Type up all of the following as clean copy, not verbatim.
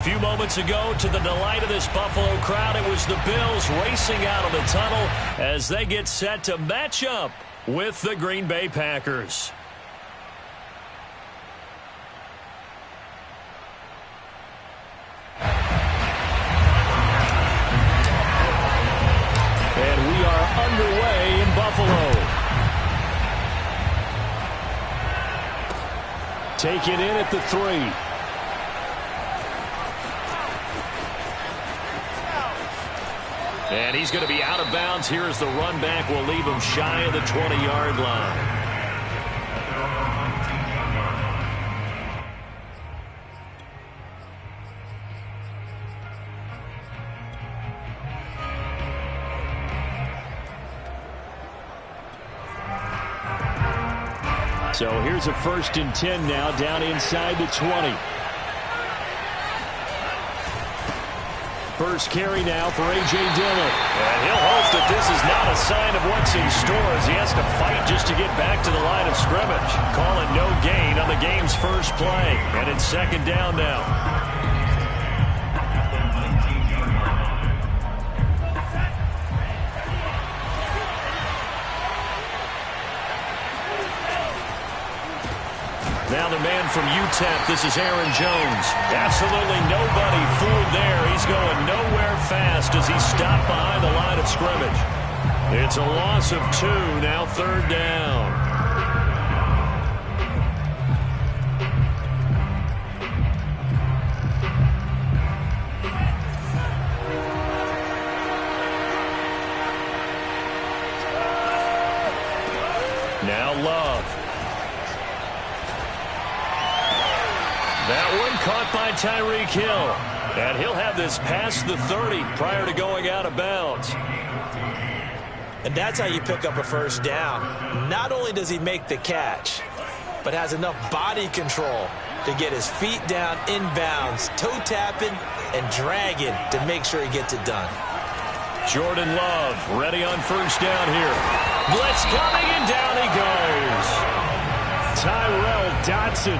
A few moments ago, to the delight of this Buffalo crowd, it was the Bills racing out of the tunnel as they get set to match up with the Green Bay Packers. And we are underway in Buffalo. Take it in at the 3. And he's going to be out of bounds here as the run back will leave him shy of the 20-yard line. So here's a 1st and 10 now down inside the 20. First carry now for A.J. Dillon. And he'll hope that this is not a sign of what's in store as he has to fight just to get back to the line of scrimmage. Calling no gain on the game's first play. And it's 2nd down now. Now the man from UTEP, this is Aaron Jones. Absolutely nobody fooled there. He's going nowhere fast as he stopped behind the line of scrimmage. It's a loss of 2, now 3rd down. Now Love. That one caught by Tyreek Hill. And he'll have this past the 30 prior to going out of bounds. And that's how you pick up a 1st down. Not only does he make the catch, but has enough body control to get his feet down inbounds, toe tapping and dragging to make sure he gets it done. Jordan Love ready on 1st down here. Blitz coming and down he goes. Tyrell Dodson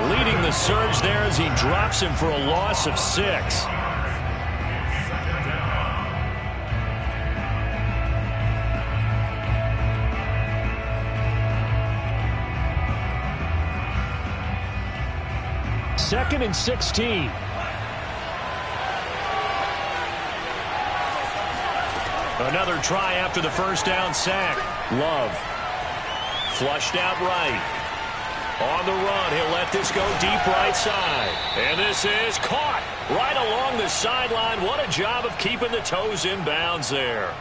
leading the surge there as he drops him for a loss of 6. Second and 16. Another try after the 1st down sack. Love flushed out right. On the run, he'll let this go deep right side. And this is caught right along the sideline. What a job of keeping the toes in bounds there.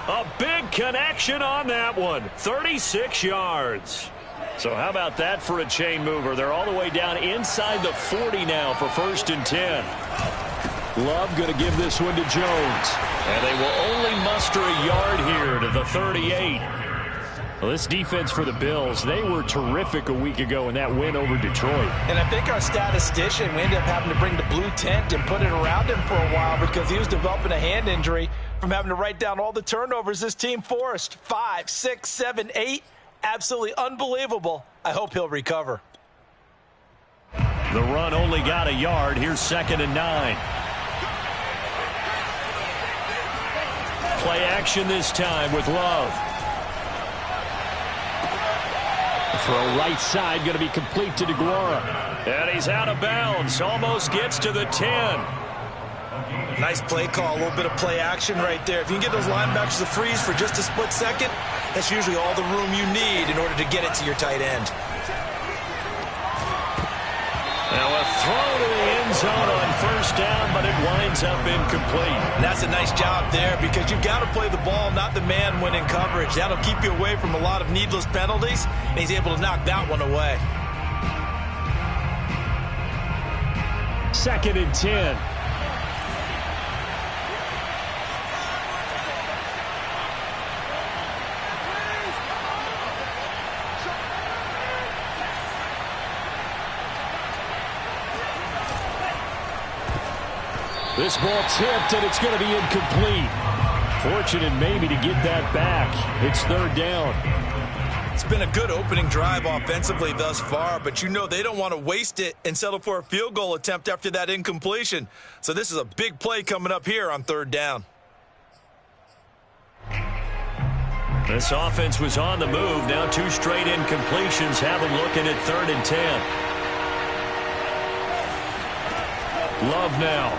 A big connection on that one. 36 yards. So how about that for a chain mover? They're all the way down inside the 40 now for 1st and 10. Love going to give this one to Jones. And they will only muster a yard here to the 38. Well, this defense for the Bills, they were terrific a week ago in that win over Detroit. And I think our statistician, we ended up having to bring the blue tent and put it around him for a while because he was developing a hand injury from having to write down all the turnovers this team forced. 5, 6, 7, 8. Absolutely unbelievable. I hope he'll recover. The run only got a yard. Here's 2nd and 9. Play action this time with Love. Throw right side, going to be complete to DeGuara. And he's out of bounds. Almost gets to the 10. Nice play call, a little bit of play action right there. If you can get those linebackers to freeze for just a split second, that's usually all the room you need in order to get it to your tight end. Now a throw to the end zone on 1st down, but it winds up incomplete. And that's a nice job there because you've got to play the ball, not the man when in coverage. That'll keep you away from a lot of needless penalties, and he's able to knock that one away. 2nd and 10. This ball tipped, and it's going to be incomplete. Fortunate maybe to get that back. It's 3rd down. It's been a good opening drive offensively thus far, but you know they don't want to waste it and settle for a field goal attempt after that incompletion. So this is a big play coming up here on third down. This offense was on the move. Now 2 straight incompletions have them looking at 3rd and 10. Love now.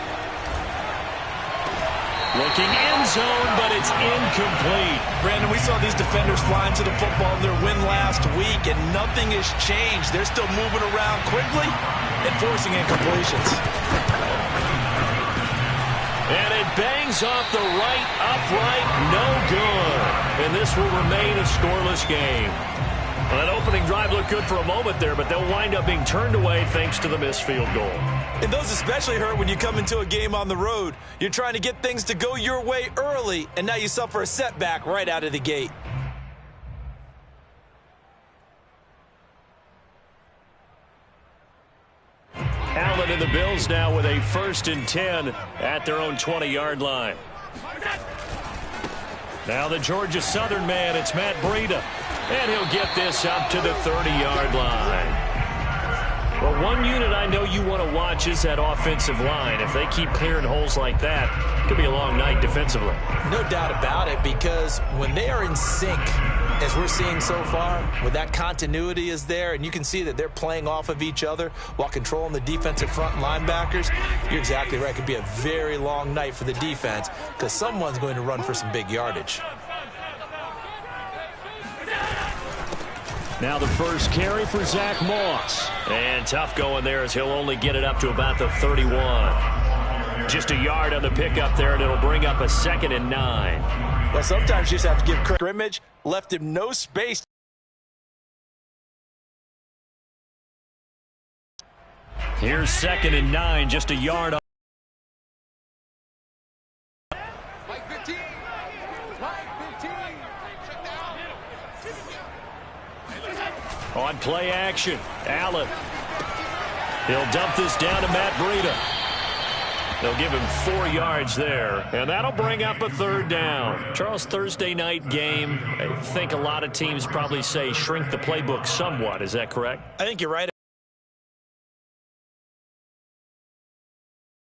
Looking end zone, but it's incomplete. Brandon, we saw these defenders flying to the football in their win last week, and nothing has changed. They're still moving around quickly and forcing incompletions. And it bangs off the right upright, no good. And this will remain a scoreless game. Well, that opening drive looked good for a moment there, but they'll wind up being turned away thanks to the missed field goal. And those especially hurt when you come into a game on the road. You're trying to get things to go your way early, and now you suffer a setback right out of the gate. Allen and the Bills now with a 1st and 10 at their own 20-yard line. Now the Georgia Southern man, it's Matt Breida. And he'll get this up to the 30-yard line. Well, one unit I know you want to watch is that offensive line. If they keep clearing holes like that, it could be a long night defensively. No doubt about it, because when they are in sync, as we're seeing so far, when that continuity is there, and you can see that they're playing off of each other while controlling the defensive front linebackers, you're exactly right. It could be a very long night for the defense because someone's going to run for some big yardage. Now the first carry for Zach Moss. And tough going there as he'll only get it up to about the 31. Just a yard on the pickup there, and it'll bring up a 2nd and 9. Well, sometimes you just have to give credit. Scrimmage left him no space. Here's 2nd and 9, just a yard on. On play action, Allen. He'll dump this down to Matt Breida. They'll give him 4 yards there, and that'll bring up a 3rd down. Charles, Thursday night game, I think a lot of teams probably say shrink the playbook somewhat. Is that correct? I think you're right.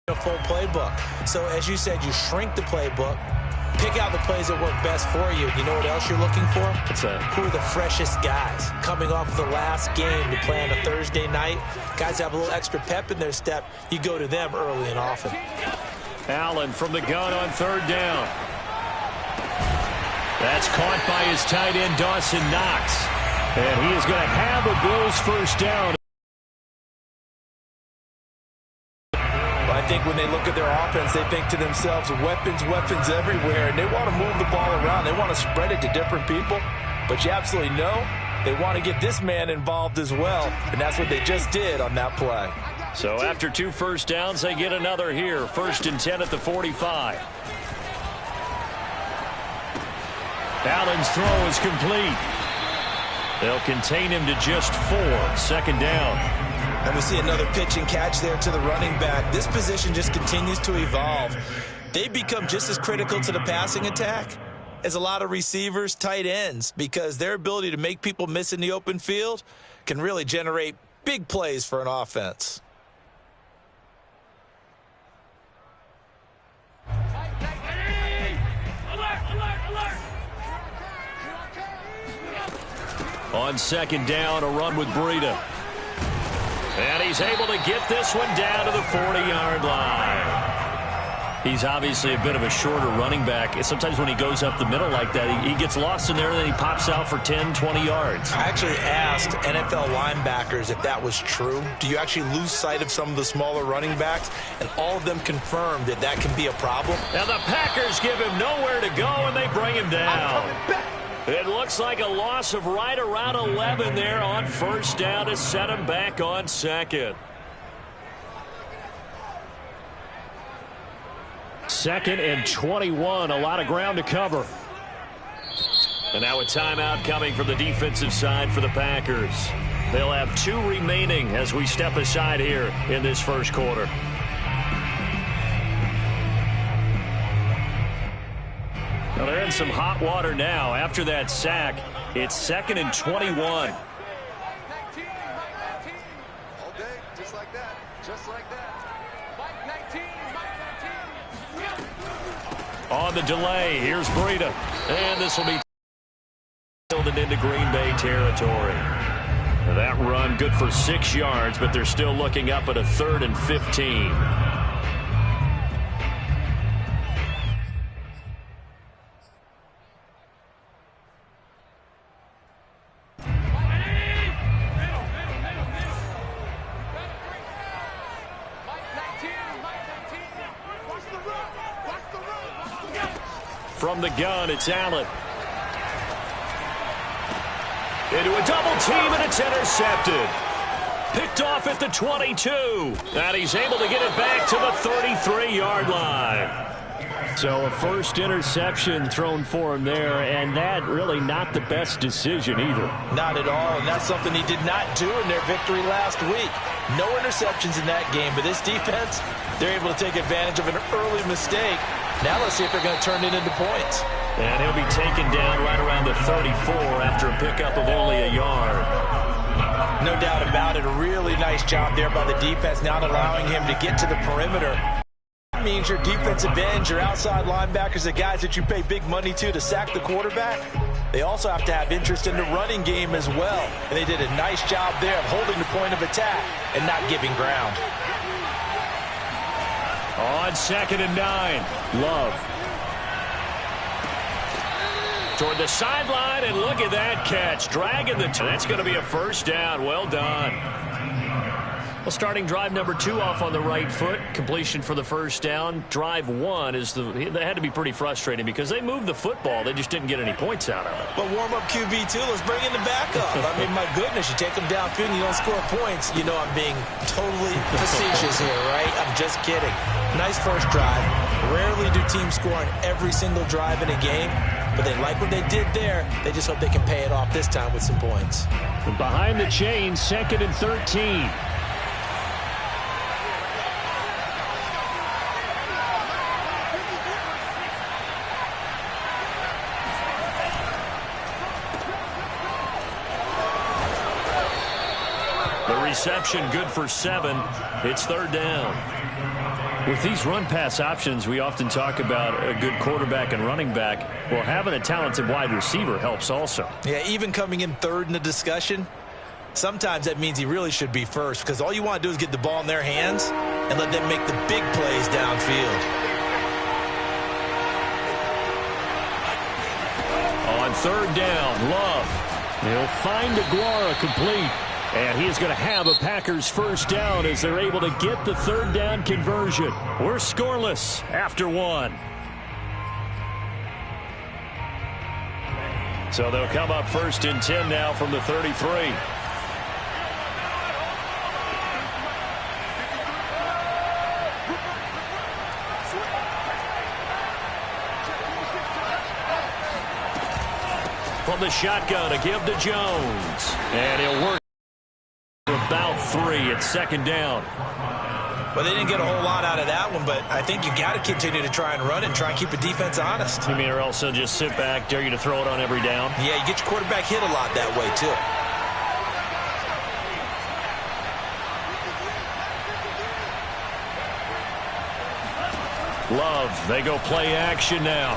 A full playbook. So as you said, you shrink the playbook. Pick out the plays that work best for you. You know what else you're looking for? What's that? Who are the freshest guys coming off the last game to play on a Thursday night? Guys have a little extra pep in their step. You go to them early and often. Allen from the gun on 3rd down. That's caught by his tight end, Dawson Knox. And he is going to have a Bills 1st down. I think when they look at their offense, they think to themselves, weapons everywhere, and they want to move the ball around. They want to spread it to different people, but you absolutely know they want to get this man involved as well, and that's what they just did on that play. So after 2 first downs, they get another here. 1st and 10 at the 45. Allen's throw is complete. They'll contain him to just 4. 2nd down. And we see another pitch and catch there to the running back. This position just continues to evolve. They become just as critical to the passing attack as a lot of receivers, tight ends, because their ability to make people miss in the open field can really generate big plays for an offense. On 2nd down, a run with Breida. And he's able to get this one down to the 40-yard line. He's obviously a bit of a shorter running back. Sometimes when he goes up the middle like that, he gets lost in there, and then he pops out for 10, 20 yards. I actually asked NFL linebackers if that was true. Do you actually lose sight of some of the smaller running backs? And all of them confirmed that that can be a problem. Now the Packers give him nowhere to go, and they bring him down. It looks like a loss of right around 11 there on 1st down to set him back on 2nd. 2nd and 21, a lot of ground to cover. And now a timeout coming from the defensive side for the Packers. They'll have 2 remaining as we step aside here in this 1st quarter. Well, they're in some hot water now. After that sack, it's 2nd and 21. All day, just like that. Just like that. On the delay, here's Breida. And this will be fielded into Green Bay territory. That run good for 6 yards, but they're still looking up at a 3rd and 15. From the gun, it's Allen. Into a double team, and it's intercepted. Picked off at the 22. And he's able to get it back to the 33-yard line. So a first interception thrown for him there, and that really not the best decision either. Not at all, and that's something he did not do in their victory last week. No interceptions in that game, but this defense, they're able to take advantage of an early mistake. Now let's see if they're going to turn it into points. And he'll be taken down right around the 34 after a pickup of only a yard. No doubt about it. A really nice job there by the defense, not allowing him to get to the perimeter. That means your defensive ends, your outside linebackers, the guys that you pay big money to sack the quarterback, they also have to have interest in the running game as well. And they did a nice job there of holding the point of attack and not giving ground. On 2nd and 9, Love. Toward the sideline, and look at that catch. Dragging the that's going to be a first down. Well done. Well, starting drive number 2 off on the right foot. Completion for the first down. Drive 1 that had to be pretty frustrating because they moved the football. They just didn't get any points out of it. But warm-up QB, too. Let's bring in the backup. I mean, my goodness, you take them downfield and you don't score points. You know I'm being totally facetious here, right? I'm just kidding. Nice first drive. Rarely do teams score on every single drive in a game, but they like what they did there. They just hope they can pay it off this time with some points. Behind the chains, 2nd and 13. Reception good for 7. It's 3rd down. With these run-pass options, we often talk about a good quarterback and running back. Well, having a talented wide receiver helps also. Yeah, even coming in 3rd in the discussion, sometimes that means he really should be first because all you want to do is get the ball in their hands and let them make the big plays downfield. On 3rd down, Love. He'll find Aguara complete. And he is going to have a Packers first down as they're able to get the 3rd down conversion. We're scoreless after 1. So they'll come up 1st and 10 now from the 33. From the shotgun, a give to Jones. And he'll work. About 3 at 2nd down. Well, they didn't get a whole lot out of that one, but I think you got to continue to try and run it and try and keep the defense honest. You mean or else they'll just sit back, dare you to throw it on every down? Yeah, you get your quarterback hit a lot that way, too. Love, they go play action now.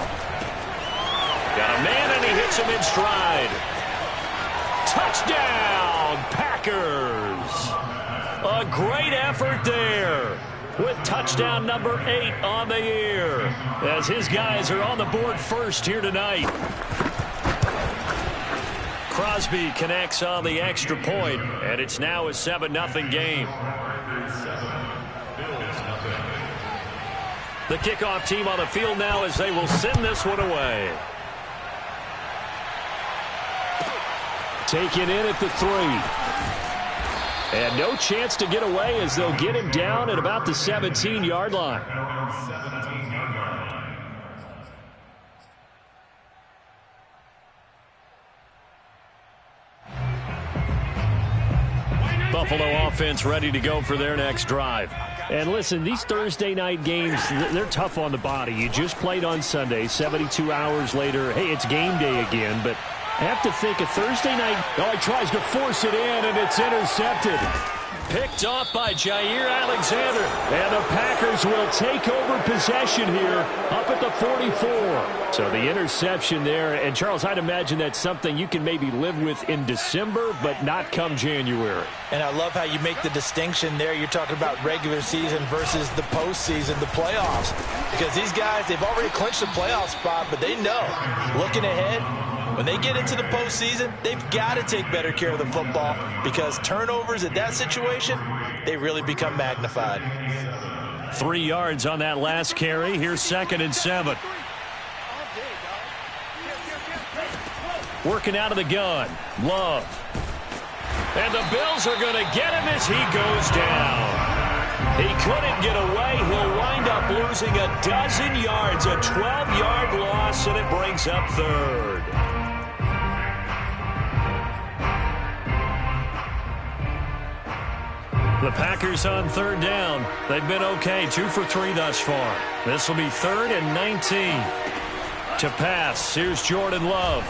Got a man, and he hits him in stride. Touchdown, Packers. A great effort there with touchdown number 8 on the year as his guys are on the board first here tonight. Crosby connects on the extra point, and it's now a 7-0 game. The kickoff team on the field now as they will send this one away. Taken in at the 3. And no chance to get away as they'll get him down at about the 17-yard line. Buffalo offense ready to go for their next drive. And listen, these Thursday night games, they're tough on the body. You just played on Sunday, 72 hours later. Hey, it's game day again, but I have to think a Thursday night. Oh, he tries to force it in, and it's intercepted. Picked off by Jair Alexander. And the Packers will take over possession here up at the 44. So the interception there. And, Charles, I'd imagine that's something you can maybe live with in December, but not come January. And I love how you make the distinction there. You're talking about regular season versus the postseason, the playoffs. Because these guys, they've already clinched the playoff spot, but they know, looking ahead, when they get into the postseason, they've got to take better care of the football because turnovers in that situation, they really become magnified. 3 yards on that last carry. Here's 2nd and 7. Working out of the gun. Love. And the Bills are going to get him as he goes down. He couldn't get away. He'll wind up losing a dozen yards, a 12-yard loss, and it brings up 3rd. The Packers on 3rd down. They've been okay, 2 for 3 thus far. This will be 3rd and 19. To pass, here's Jordan Love.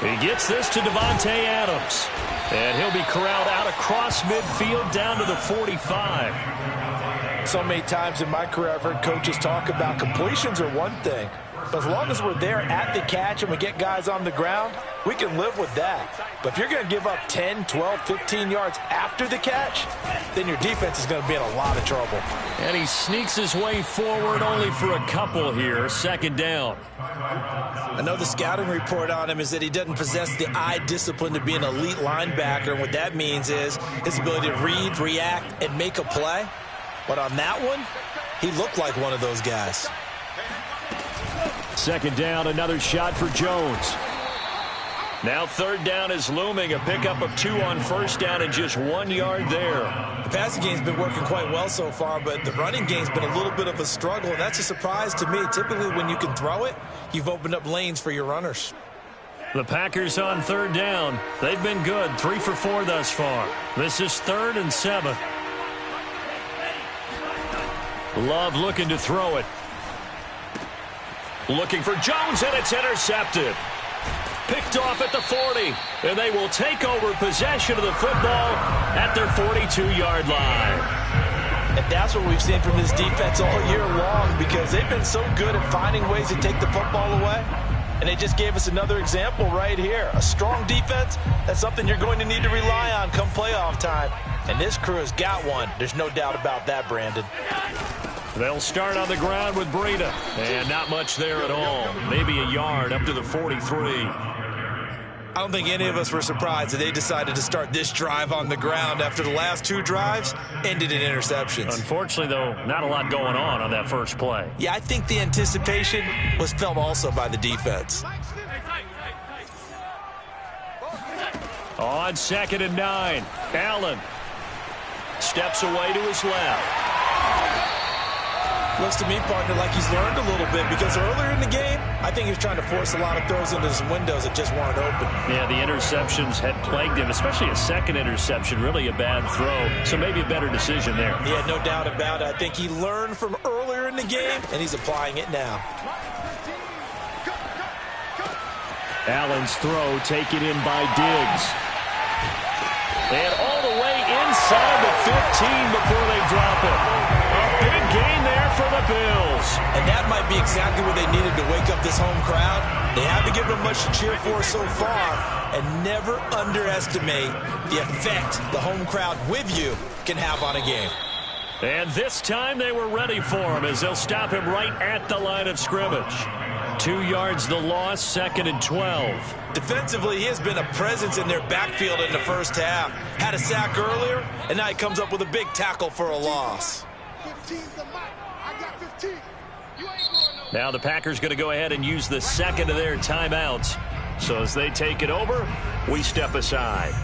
He gets this to Davante Adams. And he'll be corralled out across midfield down to the 45. So many times in my career I've heard coaches talk about completions are one thing. But as long as we're there at the catch and we get guys on the ground, we can live with that. But if you're going to give up 10, 12, 15 yards after the catch, then your defense is going to be in a lot of trouble. And he sneaks his way forward only for a couple here. 2nd down. I know the scouting report on him is that he doesn't possess the eye discipline to be an elite linebacker. And what that means is his ability to read, react, and make a play. But on that one, he looked like one of those guys. 2nd down, another shot for Jones. Now 3rd down is looming. A pickup of 2 on 1st down and just 1 yard there. The passing game's been working quite well so far, but the running game's been a little bit of a struggle, and that's a surprise to me. Typically, when you can throw it, you've opened up lanes for your runners. The Packers on 3rd down. They've been good, 3 for 4 thus far. This is 3rd and 7. Love looking to throw it. Looking for Jones, and it's intercepted. Picked off at the 40, and they will take over possession of the football at their 42-yard line. And that's what we've seen from this defense all year long because they've been so good at finding ways to take the football away. And they just gave us another example right here. A strong defense, that's something you're going to need to rely on come playoff time. And this crew has got one. There's no doubt about that, Brandon. They'll start on the ground with Breida. And not much there at all. Maybe a yard up to the 43. I don't think any of us were surprised that they decided to start this drive on the ground after the last 2 drives ended in interceptions. Unfortunately, though, not a lot going on that first play. Yeah, I think the anticipation was felt also by the defense. On 2nd and 9, Allen steps away to his left. Looks to me, partner, like he's learned a little bit because earlier in the game, I think he was trying to force a lot of throws into some windows that just weren't open. Yeah, the interceptions had plagued him, especially a second interception, really a bad throw. So maybe a better decision there. Yeah, no doubt about it. I think he learned from earlier in the game, and he's applying it now. Allen's throw taken in by Diggs. And all the way inside the 15 before they drop it. A big gain there for the Bills. And that might be exactly what they needed to wake up this home crowd. They haven't given them much to cheer for so far. And never underestimate the effect the home crowd with you can have on a game. And this time they were ready for him as they'll stop him right at the line of scrimmage. 2 yards the loss, 2nd and 12. Defensively, he has been a presence in their backfield in the first half. Had a sack earlier, and now he comes up with a big tackle for a loss. Now the Packers going to go ahead and use the second of their timeouts. So as they take it over, we step aside.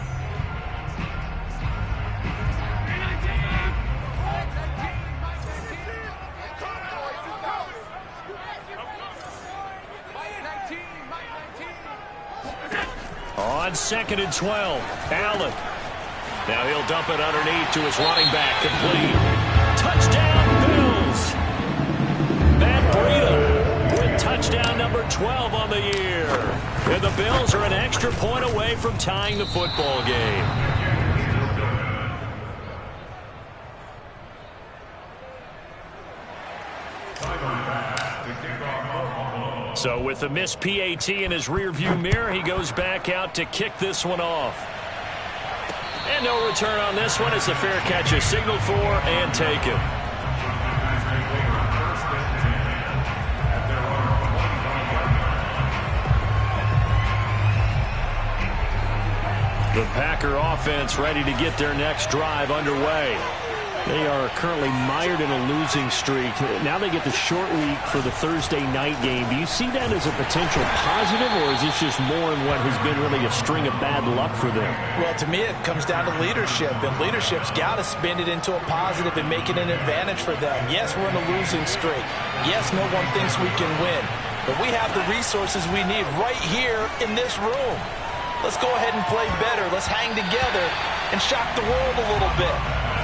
On 2nd and 12, Allen. Now he'll dump it underneath to his running back, complete. Touchdown, Bills. Matt Breida with touchdown number 12 on the year. And the Bills are an extra point away from tying the football game. So with the missed PAT in his rearview mirror, he goes back out to kick this one off. And no return on this one as the fair catch is signaled for and taken. The Packer offense ready to get their next drive underway. They are currently mired in a losing streak. Now they get the short week for the Thursday night game. Do you see that as a potential positive, or is this just more in what has been really a string of bad luck for them? Well, to me, it comes down to leadership, and leadership's got to spin it into a positive and make it an advantage for them. Yes, we're in a losing streak. Yes, no one thinks we can win, but we have the resources we need right here in this room. Let's go ahead and play better. Let's hang together and shock the world a little bit.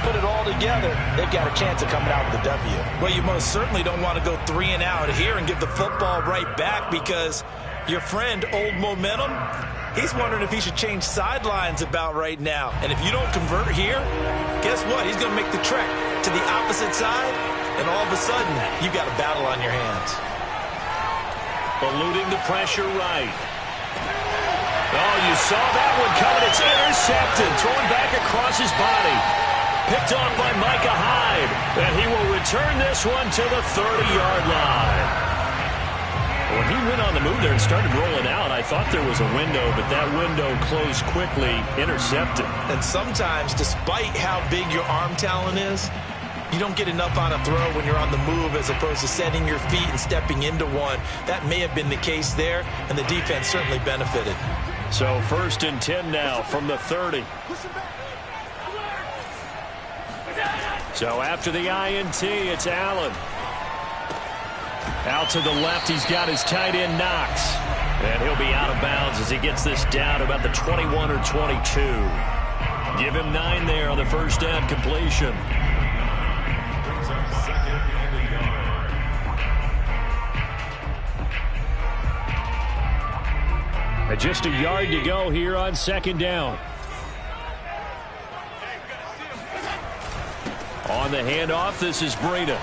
Put it all together, they've got a chance of coming out with a W. Well, you most certainly don't want to go 3 and out here and give the football right back, because your friend, Old Momentum, he's wondering if he should change sidelines about right now. And if you don't convert here, guess what? He's going to make the trek to the opposite side, and all of a sudden, you've got a battle on your hands. Eluding the pressure right. Oh, you saw that one coming. It's intercepted. Throwing back across his body. Picked off by Micah Hyde. And he will return this one to the 30-yard line. When he went on the move there and started rolling out, I thought there was a window, but that window closed quickly, intercepted. And sometimes, despite how big your arm talent is, you don't get enough on a throw when you're on the move as opposed to setting your feet and stepping into one. That may have been the case there, and the defense certainly benefited. So 1st and 10 now from the 30. So after the INT, it's Allen. Out to the left, he's got his tight end, Knox. And he'll be out of bounds as he gets this down about the 21 or 22. Give him 9 there on the first down completion. Just a yard to go here on 2nd down. On the handoff, this is Breida.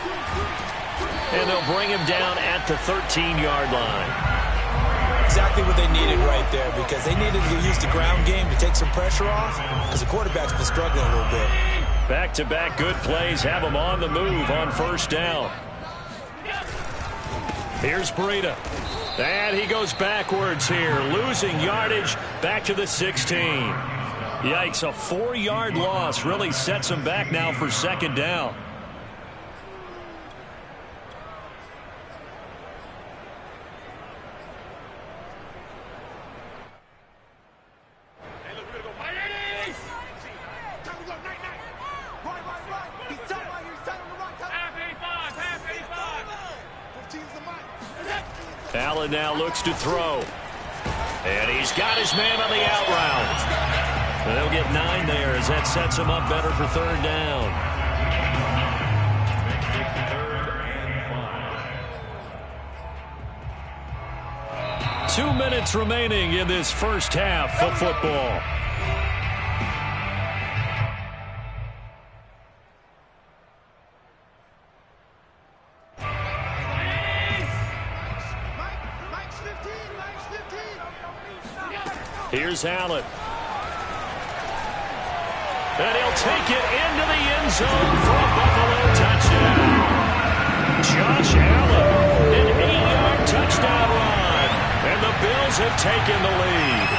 And they'll bring him down at the 13-yard line. Exactly what they needed right there, because they needed to use the ground game to take some pressure off, because the quarterback's been struggling a little bit. Back-to-back good plays have him on the move on 1st down. Here's Breida. And he goes backwards here, losing yardage back to the 16. Yikes, a 4-yard loss really sets him back now for 2nd down. Allen now looks to throw. And he's got his man on the out route. And they'll get 9 there as that sets him up better for 3rd down. Two minutes remaining in this first half of football. Here's Allen. And he'll take it into the end zone for a Buffalo touchdown. Josh Allen, an 8-yard touchdown run. And the Bills have taken the lead.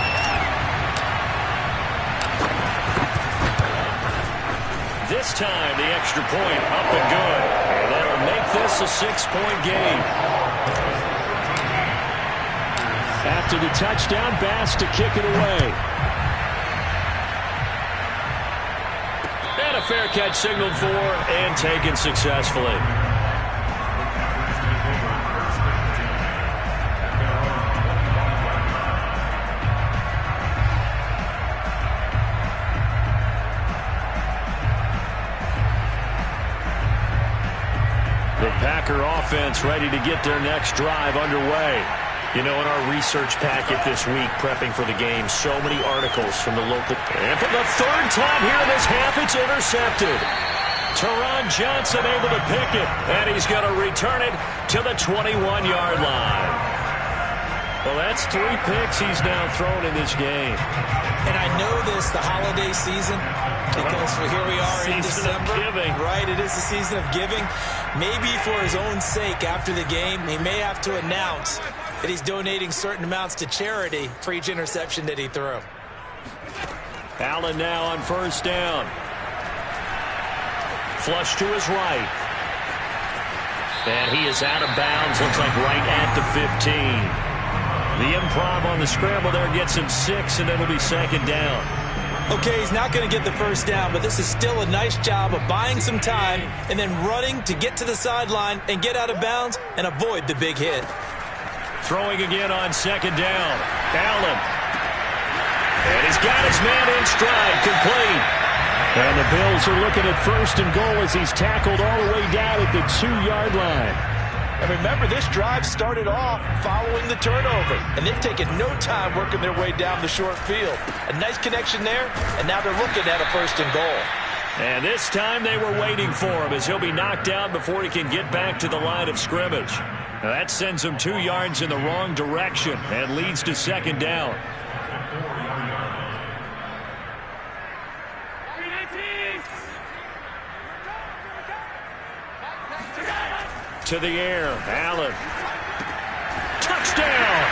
This time, the extra point up and good. And that'll make this a 6-point game. After the touchdown, Bass to kick it away. And a fair catch signaled for and taken successfully. The Packer offense ready to get their next drive underway. You know, in our research packet this week, prepping for the game, so many articles from the local. And for the third time here in this half, it's intercepted. Teron Johnson able to pick it, and he's going to return it to the 21-yard line. Well, that's 3 picks he's now thrown in this game. And I know this, the holiday season, because here we are in December. Season of giving. Right, it is the season of giving. Maybe for his own sake after the game, he may have to announce that he's donating certain amounts to charity for each interception that he threw. Allen now on first down. Flush to his right. And he is out of bounds, looks like right at the 15. The improv on the scramble there gets him 6, and it'll be second down. Okay, he's not going to get the first down, but this is still a nice job of buying some time and then running to get to the sideline and get out of bounds and avoid the big hit. Throwing again on second down. Allen. And he's got his man in stride, complete. And the Bills are looking at first and goal as he's tackled all the way down at the 2-yard line. And remember, this drive started off following the turnover, and they've taken no time working their way down the short field. A nice connection there, and now they're looking at a first and goal. And this time they were waiting for him as he'll be knocked out before he can get back to the line of scrimmage. Now that sends him 2 yards in the wrong direction and leads to second down. To the air, Allen. Touchdown!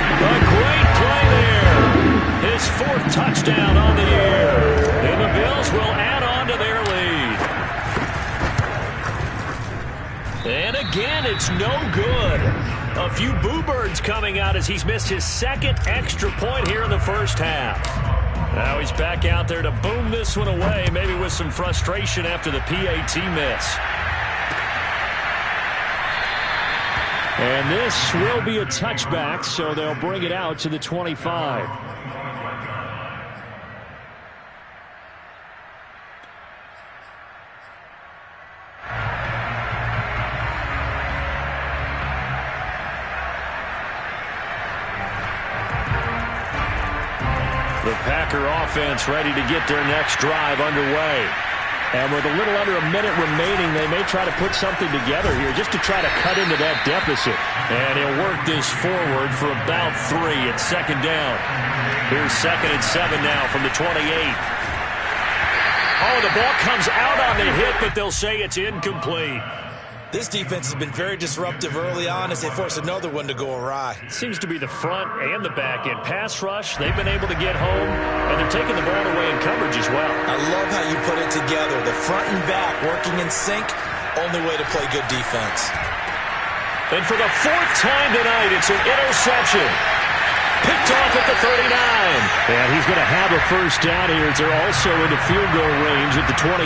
A great play there. His 4th touchdown on the air. And the Bills will add on to their lead. And again, it's no good. A few boo birds coming out as he's missed his 2nd extra point here in the first half. Now he's back out there to boom this one away, maybe with some frustration after the PAT miss. And this will be a touchback, so they'll bring it out to the 25. The Packer offense ready to get their next drive underway. And with a little under a minute remaining, they may try to put something together here just to try to cut into that deficit. And he'll work this forward for about 3 at second down. Here's 2nd and 7 now from the 28. Oh, the ball comes out on the hit, but they'll say it's incomplete. This defense has been very disruptive early on as they force another one to go awry. It seems to be the front and the back end. Pass rush, they've been able to get home, and they're taking the ball away in coverage as well. I love how you put it together. The front and back working in sync, only way to play good defense. And for the 4th time tonight, it's an interception. Picked off at the 39. And he's going to have a first down here as they're also into field goal range at the 28.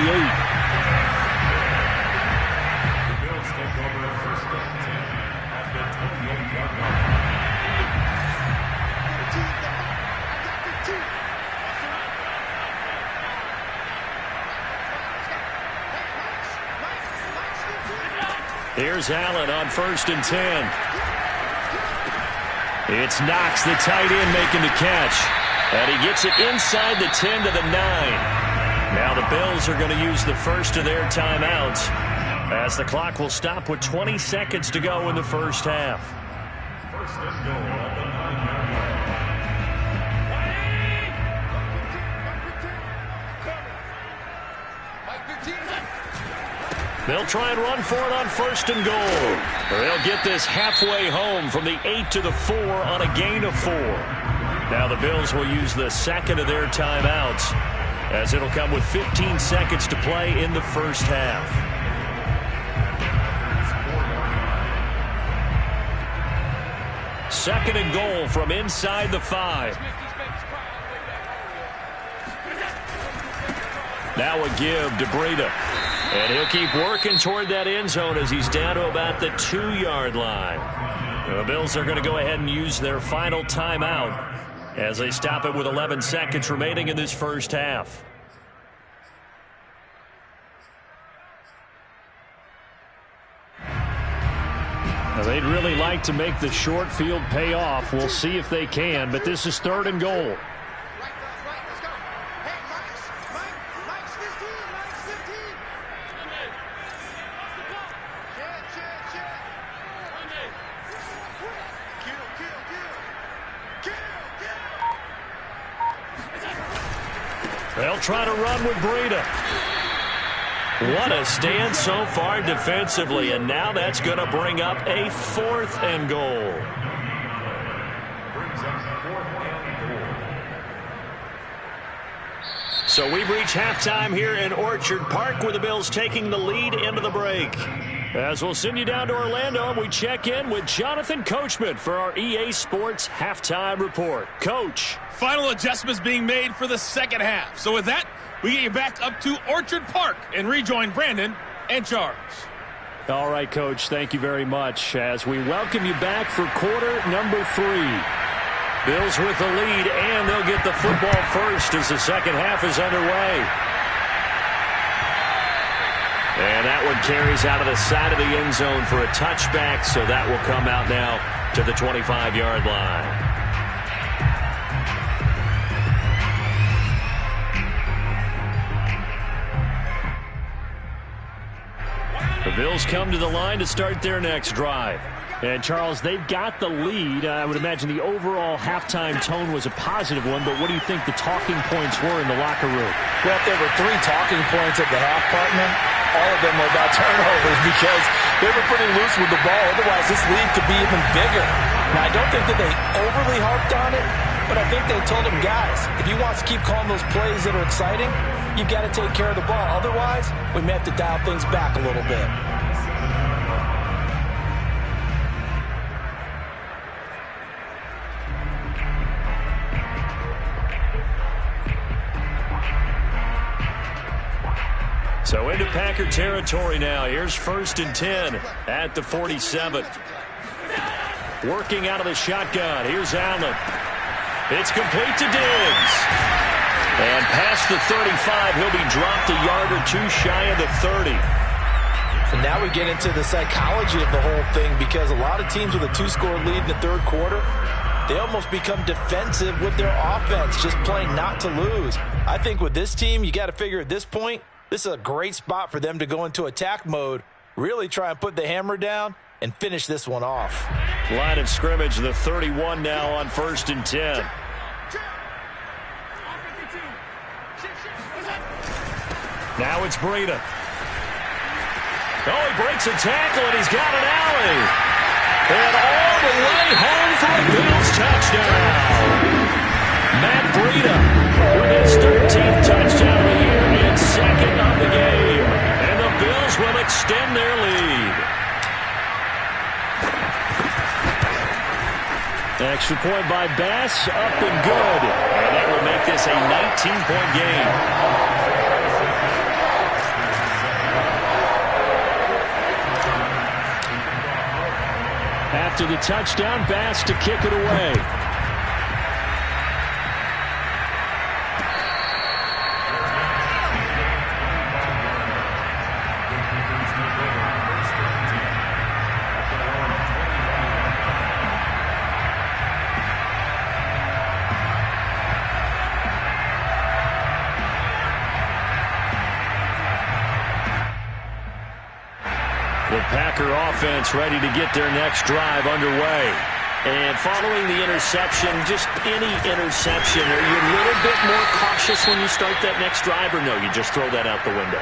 Here's Allen on 1st and 10. It's Knox, the tight end, making the catch. And he gets it inside the 10 to the 9. Now the Bills are going to use the first of their timeouts as the clock will stop with 20 seconds to go in the first half. First and goal. They'll try and run for it on 1st and goal. They'll get this halfway home from the 8 to the 4 on a gain of 4. Now the Bills will use the 2nd of their timeouts as it'll come with 15 seconds to play in the first half. Second and goal from inside the 5. Now a give to Breida. And he'll keep working toward that end zone as he's down to about the 2-yard line. The Bills are going to go ahead and use their final timeout as they stop it with 11 seconds remaining in this first half. Now, they'd really like to make the short field pay off. We'll see if they can, but this is 3rd and goal. They'll try to run with Breida. What a stand so far defensively, and now that's going to bring up a 4th and goal. So we've reached halftime here in Orchard Park, where the Bills taking the lead into the break. As we'll send you down to Orlando, and we check in with Jonathan Coachman for our EA Sports Halftime Report. Coach. Final adjustments being made for the second half. So with that, we get you back up to Orchard Park and rejoin Brandon and Charles. All right, Coach, thank you very much as we welcome you back for quarter number 3. Bills with the lead, and they'll get the football first as the second half is underway. And that one carries out of the side of the end zone for a touchback, so that will come out now to the 25-yard line. The Bills come to the line to start their next drive. And, Charles, they've got the lead. I would imagine the overall halftime tone was a positive one, but what do you think the talking points were in the locker room? Well, if there were 3 talking points at the half, partner, all of them were about turnovers because they were pretty loose with the ball. Otherwise, this lead could be even bigger. Now, I don't think that they overly harped on it, but I think they told them, guys, if you want to keep calling those plays that are exciting, you've got to take care of the ball. Otherwise, we may have to dial things back a little bit. So into Packer territory now. Here's 1st and 10 at the 47. Working out of the shotgun. Here's Allen. It's complete to Diggs. And past the 35, he'll be dropped a yard or 2 shy of the 30. And now we get into the psychology of the whole thing, because a lot of teams with a 2-score lead in the 3rd quarter, they almost become defensive with their offense, just playing not to lose. I think with this team, you got to figure at this point, this is a great spot for them to go into attack mode, really try and put the hammer down and finish this one off. Line of scrimmage, the 31 now on 1st and 10. Now it's Breida. Oh, he breaks a tackle, and he's got an alley. And all the way home for a Bills touchdown. Matt Breida with his 13th touchdown of the year and 2nd of the game. And the Bills will extend their lead. Extra point by Bass, up and good. And that will make this a 19-point game. After the touchdown, Bass to kick it away. The Packer offense ready to get their next drive underway. And following the interception, just any interception, are you a little bit more cautious when you start that next drive, or no, you just throw that out the window?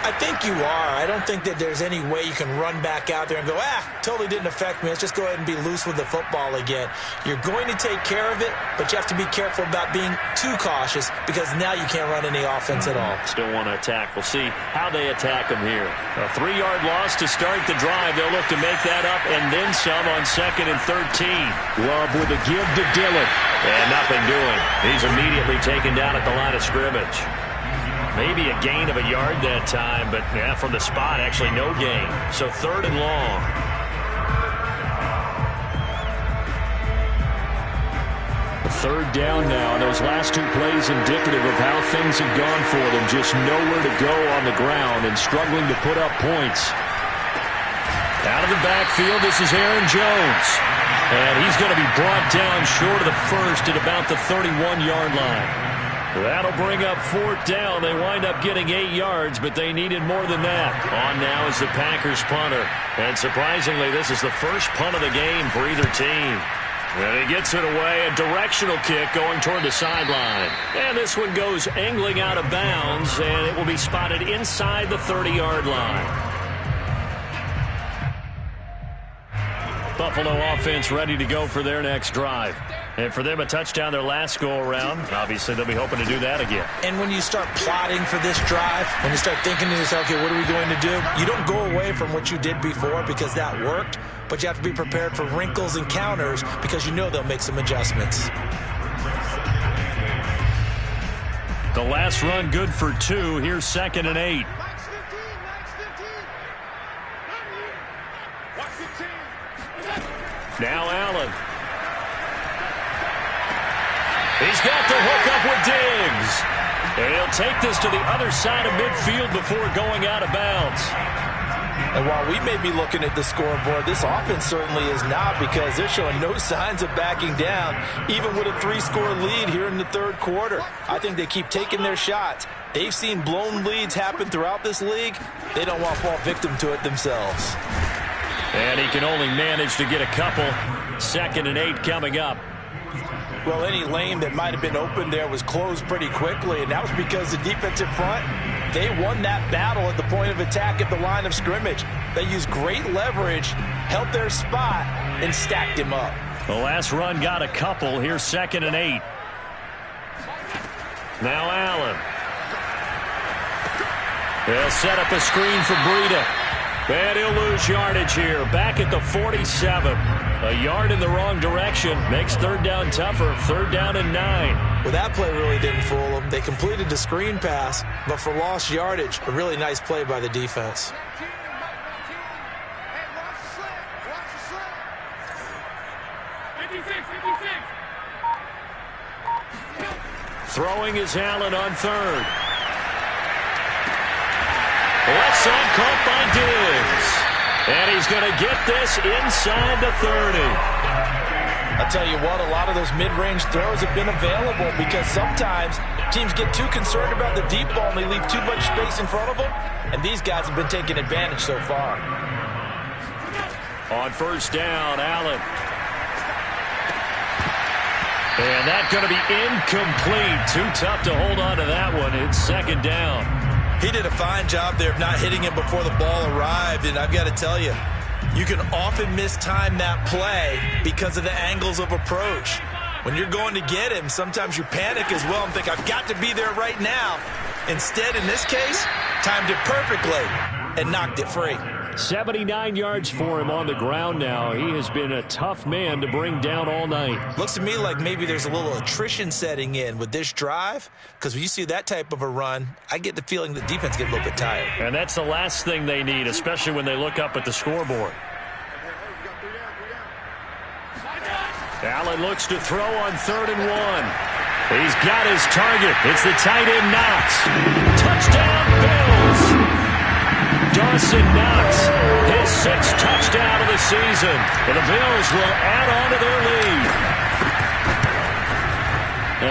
I think you are. I don't think that there's any way you can run back out there and go, totally didn't affect me. Let's just go ahead and be loose with the football again. You're going to take care of it, but you have to be careful about being too cautious, because now you can't run any offense at all. Still want to attack. We'll see how they attack them here. A 3-yard loss to start the drive. They'll look to make that up and then some on 2nd and 13. Love with a give to Dillon. And nothing doing. He's immediately taken down at the line of scrimmage. Maybe a gain of a yard that time, but from the spot, actually no gain. So 3rd and long. Third down now, and those last 2 plays indicative of how things have gone for them. Just nowhere to go on the ground and struggling to put up points. Out Out of the backfield, this is Aaron Jones. And he's going to be brought down short of the first at about the 31-yard line. That'll bring up 4th down. They wind up getting 8 yards, but they needed more than that. On now is the Packers punter. And surprisingly, this is the first punt of the game for either team. And he gets it away, a directional kick going toward the sideline. And this one goes angling out of bounds, and it will be spotted inside the 30-yard line. Buffalo offense ready to go for their next drive. And for them, a touchdown their last go-around. Obviously, they'll be hoping to do that again. And when you start plotting for this drive, when you start thinking to yourself, okay, what are we going to do? You don't go away from what you did before because that worked, but you have to be prepared for wrinkles and counters because you know they'll make some adjustments. The last run good for 2. Here's 2nd and 8. Now Allen. He's got the hook up with Diggs. And he'll take this to the other side of midfield before going out of bounds. And while we may be looking at the scoreboard, this offense certainly is not, because they're showing no signs of backing down, even with a 3-score lead here in the 3rd quarter. I think they keep taking their shots. They've seen blown leads happen throughout this league. They don't want to fall victim to it themselves. And he can only manage to get a couple. 2nd and 8 coming up. Well, any lane that might have been open there was closed pretty quickly, and that was because the defensive front, they won that battle at the point of attack at the line of scrimmage. They used great leverage, held their spot, and stacked him up. The last run got a couple. Here's 2nd and 8. Now Allen. They'll set up a screen for Breida. And he'll lose yardage here. Back at the 47. A yard in the wrong direction. Makes 3rd down tougher. 3rd down and 9. Well, that play really didn't fool them. They completed the screen pass, but for lost yardage, a really nice play by the defense. Throwing is Allen on 3rd. Left side caught by Diggs. And he's going to get this inside the 30. I'll tell you what, a lot of those mid-range throws have been available because sometimes teams get too concerned about the deep ball and they leave too much space in front of them. And these guys have been taking advantage so far. On 1st down, Allen. And that's going to be incomplete. Too tough to hold on to that one. It's 2nd down. He did a fine job there of not hitting him before the ball arrived, and I've got to tell you, you can often mistime that play because of the angles of approach. When you're going to get him, sometimes you panic as well and think, I've got to be there right now. Instead, in this case, timed it perfectly and knocked it free. 79 yards for him on the ground now. He has been a tough man to bring down all night. Looks to me like maybe there's a little attrition setting in with this drive, because when you see that type of a run, I get the feeling the defense gets a little bit tired. And that's the last thing they need, especially when they look up at the scoreboard. Allen looks to throw on 3rd and 1. He's got his target. It's the tight end Knox. Touchdown Bills! Dawson Knox, his 6th touchdown of the season. And the Bills will add on to their lead.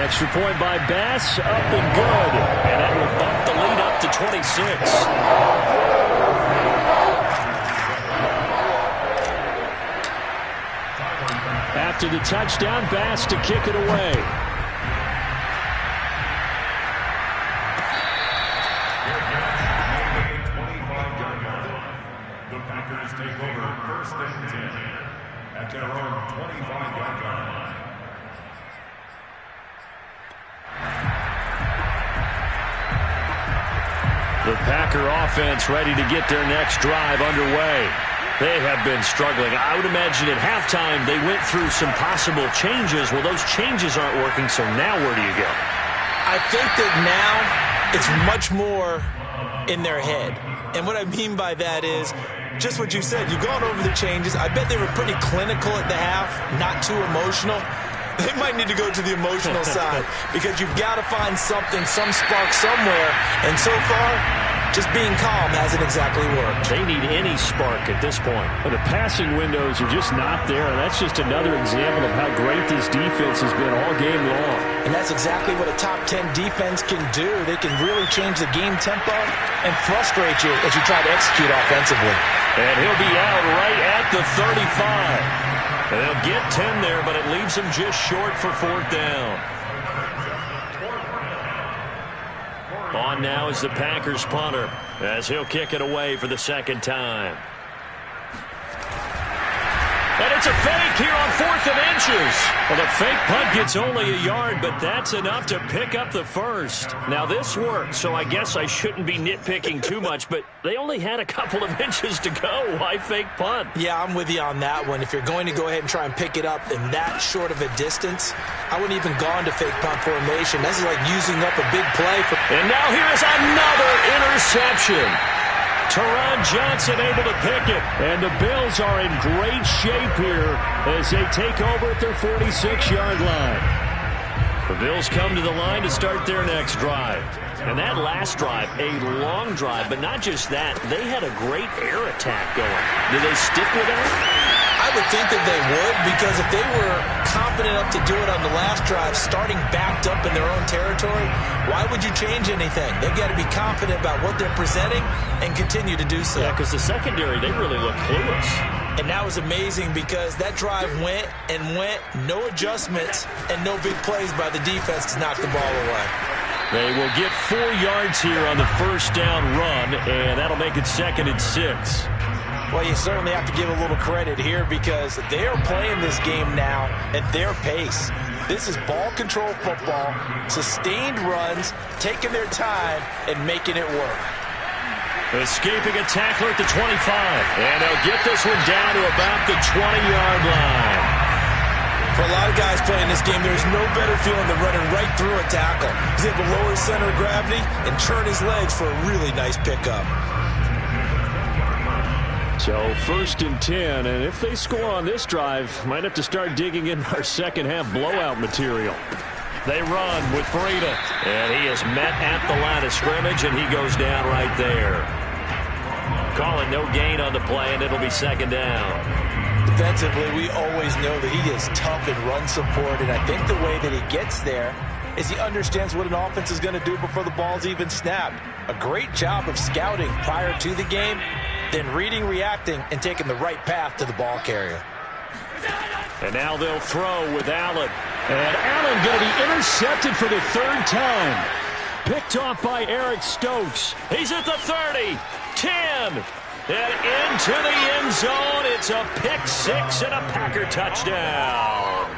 Extra point by Bass, up and good. And that will bump the lead up to 26. After the touchdown, Bass to kick it away. Take over 1st and 10 at their own 25-yard line. The Packer offense ready to get their next drive underway. They have been struggling. I would imagine at halftime they went through some possible changes. Well, those changes aren't working, so now where do you go? I think that now it's much more in their head. And what I mean by that is just what you said. You've gone over the changes. I bet they were pretty clinical at the half, not too emotional. They might need to go to the emotional side because you've got to find something, some spark somewhere. And so far, just being calm hasn't exactly worked. They need any spark at this point. Well, the passing windows are just not there, and that's just another example of how great this defense has been all game long. And that's exactly what a top 10 defense can do. They can really change the game tempo and frustrate you as you try to execute offensively. And he'll be out right at the 35. They'll get 10 there, but it leaves them just short for 4th down. On now is the Packers punter, as he'll kick it away for the 2nd time. And it's a fake here on 4th and inches. Well, the fake punt gets only a yard, but that's enough to pick up the 1st. Now, this worked, so I guess I shouldn't be nitpicking too much, but they only had a couple of inches to go. Why fake punt? Yeah, I'm with you on that one. If you're going to go ahead and try and pick it up in that short of a distance, I wouldn't even go into fake punt formation. This is like using up a big play. And now here's another interception. Teron Johnson able to pick it. And the Bills are in great shape here as they take over at their 46-yard line. The Bills come to the line to start their next drive. And that last drive, a long drive, but not just that. They had a great air attack going. Do they stick with that? I would think that they would, because if they were confident enough to do it on the last drive, starting backed up in their own territory, why would you change anything? They've got to be confident about what they're presenting and continue to do so. Yeah, because the secondary, they really look clueless. And that was amazing because that drive went and went, no adjustments, and no big plays by the defense to knock the ball away. They will get 4 yards here on the 1st down run, and that'll make it 2nd and 6. Well, you certainly have to give a little credit here because they are playing this game now at their pace. This is ball control football, sustained runs, taking their time, and making it work. Escaping a tackler at the 25. And they'll get this one down to about the 20-yard line. For a lot of guys playing this game, there's no better feeling than running right through a tackle. He's able to lower his center of gravity and turn his legs for a really nice pickup. So 1st and 10, and if they score on this drive, might have to start digging in our second-half blowout material. They run with Breida, and he is met at the line of scrimmage, and he goes down right there. Calling no gain on the play, and it'll be 2nd down. Defensively, we always know that he is tough in run support, and I think the way that he gets there is he understands what an offense is going to do before the ball's even snapped. A great job of scouting prior to the game, then reading, reacting, and taking the right path to the ball carrier. And now they'll throw with Allen. And Allen going to be intercepted for the 3rd time. Picked off by Eric Stokes. He's at the 30, 10, and into the end zone. It's a pick 6 and a Packer touchdown.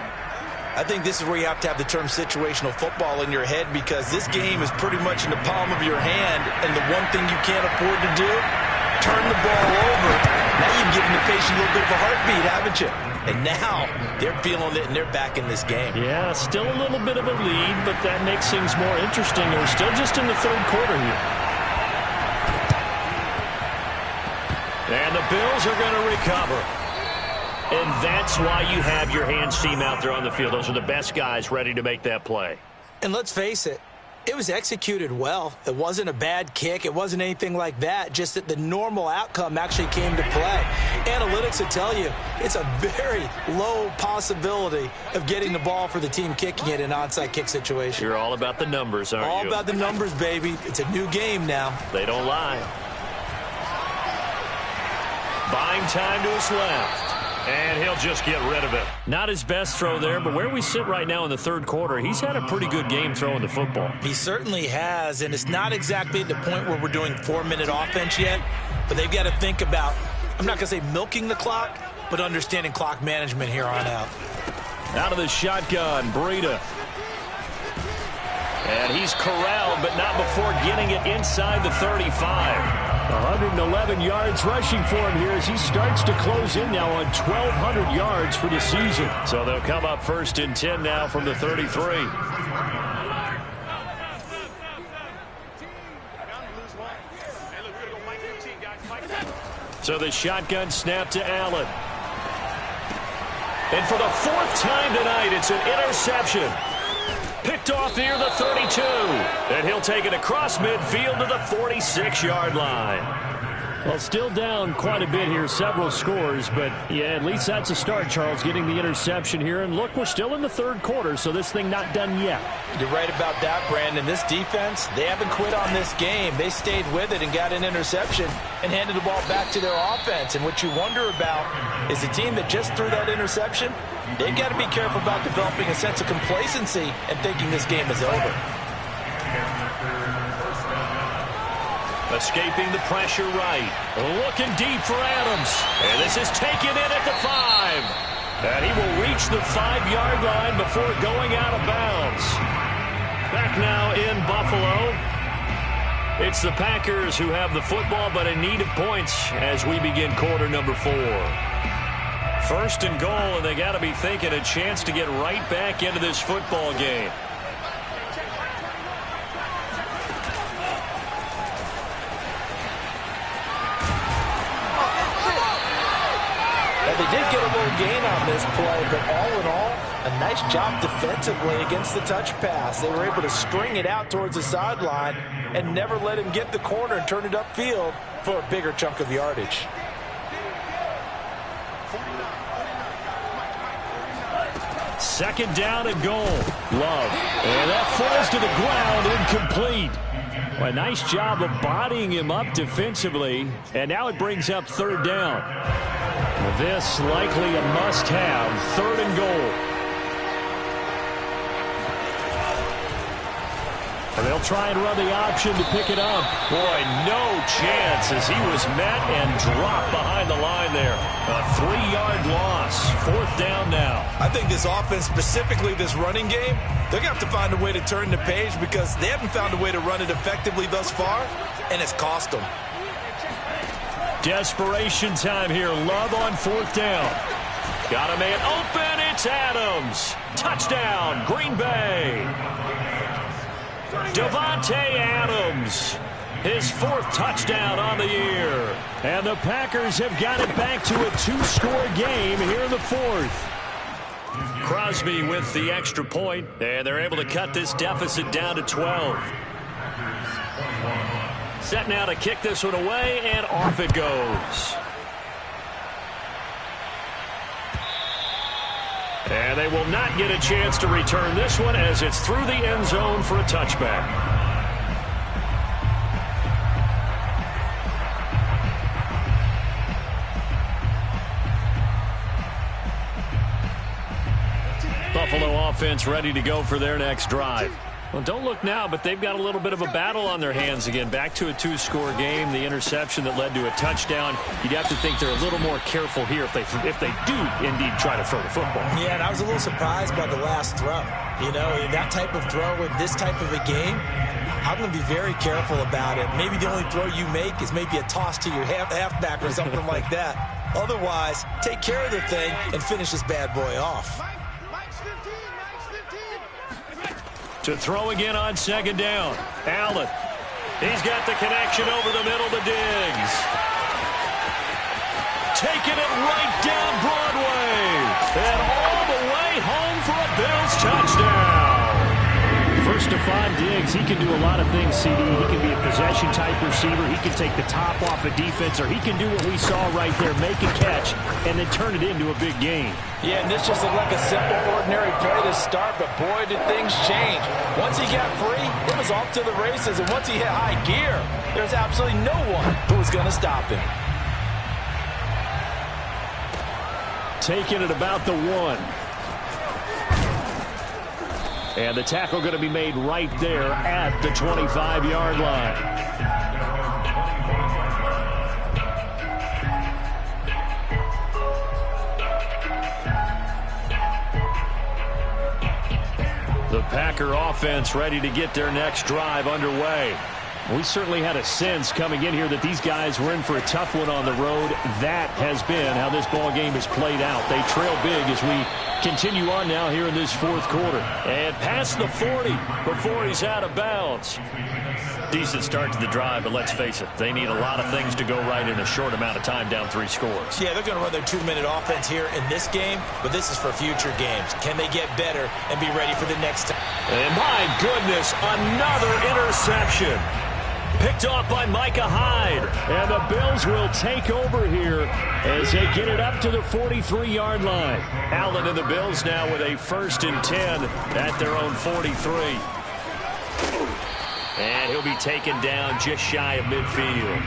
I think this is where you have to have the term situational football in your head because this game is pretty much in the palm of your hand, and the one thing you can't afford to do, turn the ball over. Now you've given the patient a little bit of a heartbeat, haven't you? And now they're feeling it, and they're back in this game. Yeah, still a little bit of a lead, but that makes things more interesting. We're still just in the 3rd quarter here. And the Bills are going to recover. And that's why you have your hands team out there on the field. Those are the best guys ready to make that play. And let's face it, it was executed well. It wasn't a bad kick. It wasn't anything like that. Just that the normal outcome actually came to play. Analytics will tell you it's a very low possibility of getting the ball for the team kicking it in an onside kick situation. You're all about the numbers, aren't you? All about the numbers, baby. It's a new game now. They don't lie. Buying time to his left. And he'll just get rid of it. Not his best throw there, but where we sit right now in the 3rd quarter, he's had a pretty good game throwing the football. He certainly has, and it's not exactly at the point where we're doing 4-minute offense yet, but they've got to think about, I'm not going to say milking the clock, but understanding clock management here on out. Out of the shotgun, Breida. And he's corralled, but not before getting it inside the 35. 111 yards rushing for him here as he starts to close in now on 1,200 yards for the season. So they'll come up 1st and 10 now from the 33. So the shotgun snap to Allen. And for the 4th time tonight, it's an interception. Picked off near the 32. And he'll take it across midfield to the 46-yard line. Well, still down quite a bit here, several scores, but yeah, at least that's a start, Charles, getting the interception here. And look, we're still in the third quarter, so this thing not done yet. You're right about that, Brandon. This defense, they haven't quit on this game. They stayed with it and got an interception and handed the ball back to their offense. And what you wonder about is a team that just threw that interception, they've got to be careful about developing a sense of complacency and thinking this game is over. Escaping the pressure right. Looking deep for Adams. And this is taken in at the 5. And he will reach the 5-yard line before going out of bounds. Back now in Buffalo. It's the Packers who have the football, but in need of points as we begin quarter number 4. First and goal, and they got to be thinking a chance to get right back into this football game. They did get a little gain on this play, but all in all, a nice job defensively against the touch pass. They were able to string it out towards the sideline and never let him get the corner and turn it upfield for a bigger chunk of yardage. Second down and goal. Love. And that falls to the ground, incomplete. Well, a nice job of bodying him up defensively, and now it brings up third down. This likely a must-have, third and goal. And they'll try and run the option to pick it up. Boy, no chance as he was met and dropped behind the line there. A 3-yard loss. Fourth down now. I think this offense, specifically this running game, they're going to have to find a way to turn the page because they haven't found a way to run it effectively thus far, and it's cost them. Desperation time here. Love on fourth down. Got a man open. It's Adams. Touchdown, Green Bay. Davante Adams. His 4th touchdown on the year. And the Packers have got it back to a 2-score game here in the 4th. Crosby with the extra point, and they're able to cut this deficit down to 12. Set now to kick this one away, and off it goes. And they will not get a chance to return this one as it's through the end zone for a touchback. Buffalo offense ready to go for their next drive. Well, don't look now, but they've got a little bit of a battle on their hands again. Back to a 2-score game. The interception that led to a touchdown. You'd have to think they're a little more careful here if they do indeed try to throw the football. Yeah, and I was a little surprised by the last throw. You know, that type of throw in this type of a game, I'm going to be very careful about it. Maybe the only throw you make is maybe a toss to your halfback or something like that. Otherwise, take care of the thing and finish this bad boy off. To throw again on second down. Allen. He's got the connection over the middle to Diggs. Taking it right down Broadway. And all the way home for a Bills touchdown. First to 5, Diggs. He can do a lot of things, CD. He can be a possession-type receiver. He can take the top off a defense, or he can do what we saw right there, make a catch, and then turn it into a big game. Yeah, and this just looked like a simple, ordinary play to start, but boy, did things change. Once he got free, it was off to the races, and once he hit high gear, there's absolutely no one who was going to stop him. Taking it about the 1. And the tackle going to be made right there at the 25-yard line. The Packer offense ready to get their next drive underway. We certainly had a sense coming in here that these guys were in for a tough one on the road. That has been how this ball game has played out. They trail big as we continue on now here in this fourth quarter. And past the 40 before he's out of bounds. Decent start to the drive, but let's face it, they need a lot of things to go right in a short amount of time, down 3 scores. Yeah, they're going to run their 2-minute offense here in this game, but this is for future games. Can they get better and be ready for the next time? And my goodness, another interception. Picked off by Micah Hyde. And the Bills will take over here as they get it up to the 43-yard line. Allen and the Bills now with a 1st and 10 at their own 43. And he'll be taken down just shy of midfield.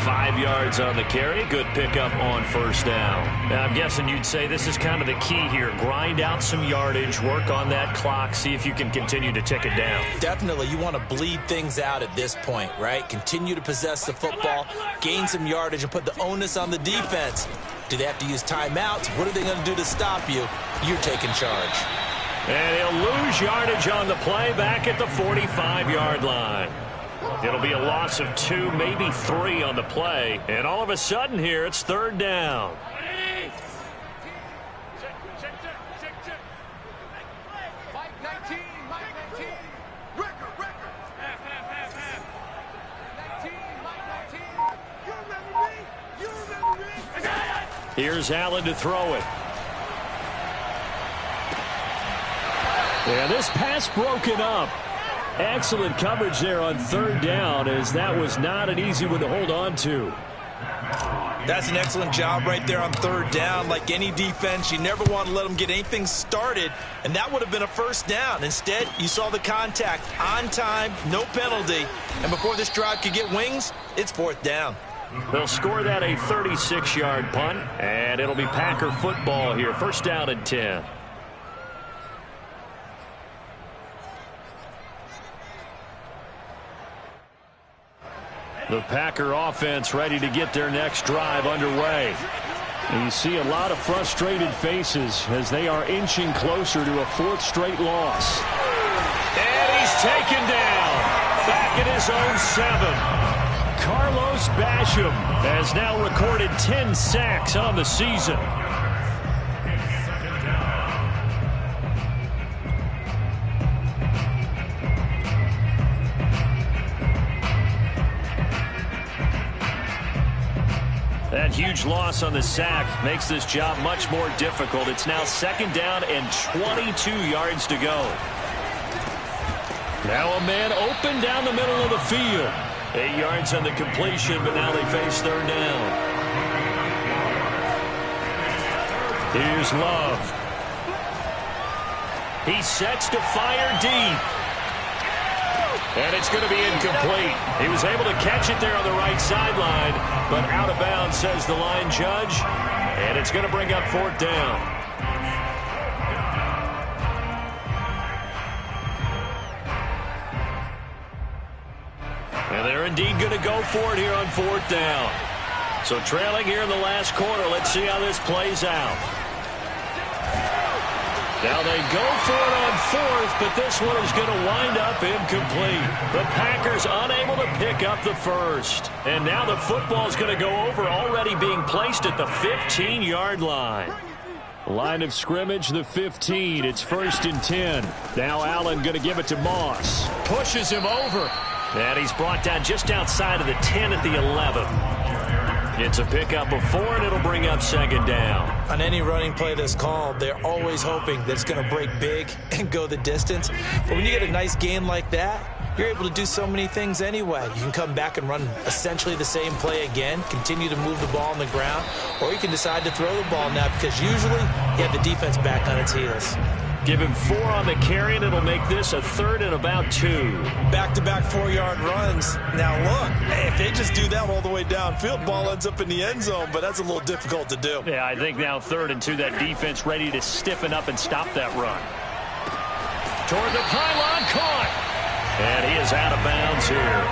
5 yards on the carry. Good pickup on 1st down. Now, I'm guessing you'd say this is kind of the key here. Grind out some yardage, work on that clock, see if you can continue to tick it down. Definitely, you want to bleed things out at this point, right? Continue to possess the football, gain some yardage, and put the onus on the defense. Do they have to use timeouts? What are they going to do to stop you? You're taking charge. And he'll lose yardage on the play back at the 45-yard line. It'll be a loss of 2, maybe 3 on the play. And all of a sudden here, it's 3rd down. Here's Allen to throw it. Yeah, this pass broken up. Excellent coverage there on 3rd down, as that was not an easy one to hold on to. That's an excellent job right there on 3rd down. Like any defense, you never want to let them get anything started, and that would have been a 1st down. Instead, you saw the contact on time, no penalty, and before this drive could get wings, it's 4th down. They'll score that a 36-yard punt, and it'll be Packer football here. 1st down and 10. The Packer offense ready to get their next drive underway. And you see a lot of frustrated faces as they are inching closer to a 4th straight loss. And he's taken down back at his own 7. Carlos Basham has now recorded 10 sacks on the season. That huge loss on the sack makes this job much more difficult. It's now 2nd down and 22 yards to go. Now a man open down the middle of the field. 8 yards on the completion, but now they face 3rd down. Here's Love. He sets to fire deep. And it's going to be incomplete. He was able to catch it there on the right sideline, but out of bounds, says the line judge. And it's going to bring up 4th down. And they're indeed going to go for it here on 4th down. So trailing here in the last quarter. Let's see how this plays out. Now they go for it on 4th, but this one is going to wind up incomplete. The Packers unable to pick up the 1st. And now the football is going to go over, already being placed at the 15-yard line. Line of scrimmage, the 15. It's 1st and 10. Now Allen going to give it to Moss. Pushes him over. And he's brought down just outside of the 10 at the 11. It's a pickup of 4, and it'll bring up 2nd down. On any running play that's called, they're always hoping that it's going to break big and go the distance. But when you get a nice gain like that, you're able to do so many things anyway. You can come back and run essentially the same play again, continue to move the ball on the ground, or you can decide to throw the ball now because usually you have the defense back on its heels. Give him 4 on the carry, and it'll make this a 3rd and about 2. Back-to-back 4-yard runs. Now, look, if they just do that all the way downfield, ball ends up in the end zone, but that's a little difficult to do. Yeah, I think now 3rd and 2, that defense ready to stiffen up and stop that run. Toward the pylon, caught. And he is out of bounds here.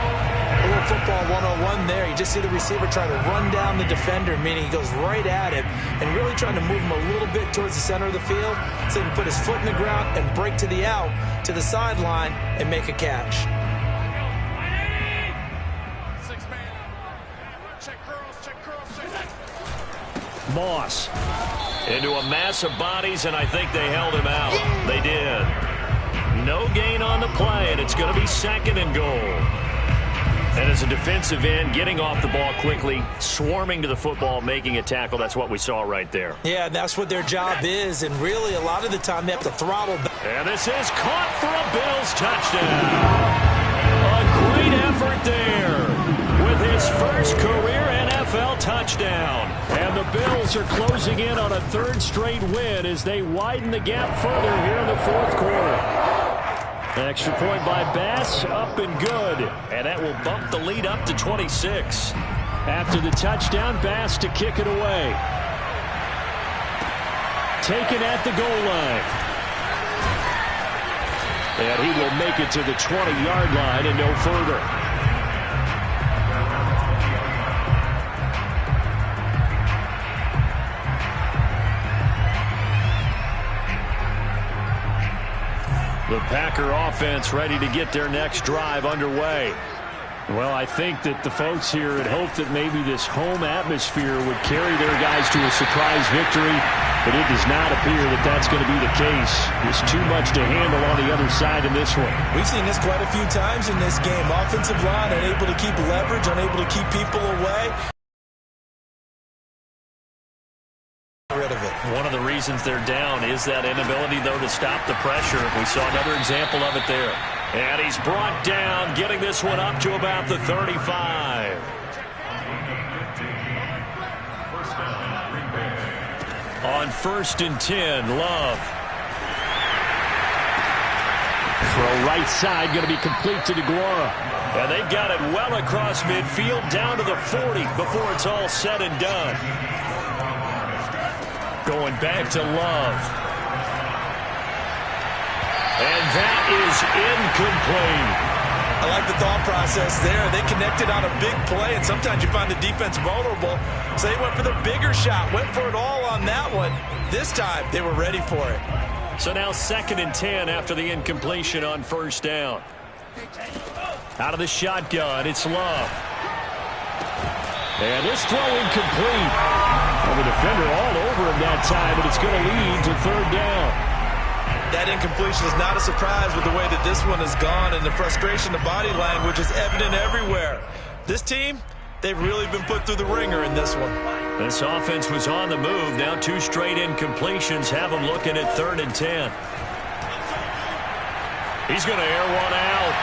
A little football 101 there. You just see the receiver try to run down the defender, meaning he goes right at him and really trying to move him a little bit towards the center of the field so he can put his foot in the ground and break to the out, to the sideline, and make a catch. Moss. Into a mass of bodies, and I think they held him out. They did. No gain on the play, and it's going to be 2nd and goal. And as a defensive end, getting off the ball quickly, swarming to the football, making a tackle, that's what we saw right there. Yeah, that's what their job is, and really a lot of the time they have to throttle back. And this is caught for a Bills touchdown. A great effort there with his first career NFL touchdown. And the Bills are closing in on a 3rd straight win as they widen the gap further here in the 4th quarter. Extra point by Bass, up and good. And that will bump the lead up to 26. After the touchdown, Bass to kick it away. Taken at the goal line. And he will make it to the 20-yard line and no further. The Packer offense ready to get their next drive underway. Well, I think that the folks here had hoped that maybe this home atmosphere would carry their guys to a surprise victory, but it does not appear that that's going to be the case. There's too much to handle on the other side in this one. We've seen this quite a few times in this game. Offensive line unable to keep leverage, unable to keep people away. Rid of it. One of the reasons they're down is that inability, though, to stop the pressure. We saw another example of it there. And he's brought down, getting this one up to about the 35. On 1st and 10, Love. Throw right side, going to be complete to DeGuara. And they've got it well across midfield, down to the 40 before it's all said and done. Going back to Love. And that is incomplete. I like the thought process there. They connected on a big play, and sometimes you find the defense vulnerable. So they went for the bigger shot, went for it all on that one. This time, they were ready for it. So now 2nd and 10 after the incompletion on 1st down. Out of the shotgun, it's Love. And this throw incomplete. Well, the defender all over him that time, but it's going to lead to 3rd down. That incompletion is not a surprise with the way that this one has gone, and the frustration, the body language is evident everywhere. This team, they've really been put through the ringer in this one. This offense was on the move. Now 2 straight incompletions have them looking at 3rd and 10. He's going to air one out.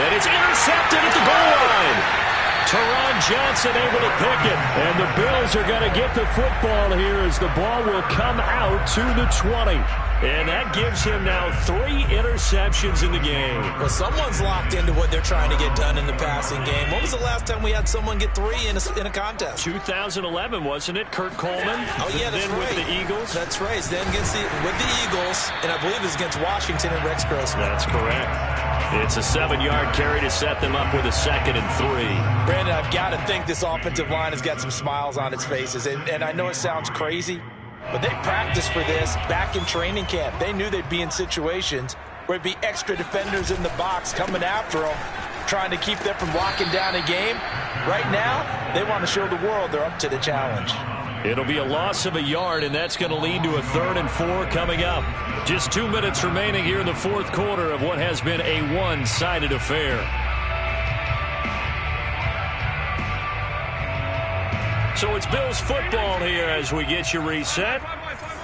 And it's intercepted at the goal line. Teron Johnson able to pick it. And the Bills are going to get the football here as the ball will come out to the 20. And that gives him now 3 interceptions in the game. Well, someone's locked into what they're trying to get done in the passing game. When was the last time we had someone get 3 in a contest? 2011, wasn't it? Kurt Coleman. Oh, yeah, that's then right. With the Eagles. That's right. Then with the Eagles, and I believe it's against Washington and Rex Grossman. That's correct. It's a 7-yard carry to set them up with a 2nd and 3. Brandon, I've got to think this offensive line has got some smiles on its faces. And I know it sounds crazy, but they practiced for this back in training camp. They knew they'd be in situations where it'd be extra defenders in the box coming after them, trying to keep them from locking down a game. Right now, they want to show the world they're up to the challenge. It'll be a loss of a yard, and that's going to lead to a 3rd and 4 coming up. Just 2 minutes remaining here in the 4th quarter of what has been a one-sided affair. So it's Bills football here as we get you reset.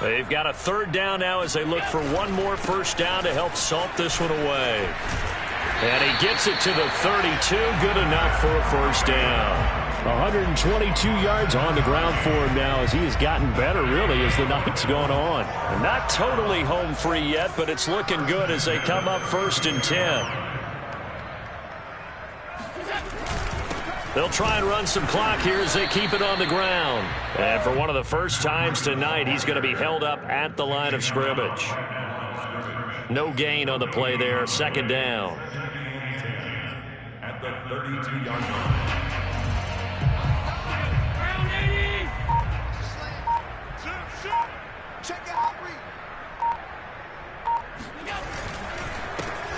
They've got a 3rd down now as they look for one more 1st down to help salt this one away. And he gets it to the 32, good enough for a 1st down. 122 yards on the ground for him now as he has gotten better, really, as the night's gone on. Not totally home free yet, but it's looking good as they come up 1st and 10. They'll try and run some clock here as they keep it on the ground. And for one of the first times tonight, he's going to be held up at the line of scrimmage. No gain on the play there, 2nd down. At the 32-yard line.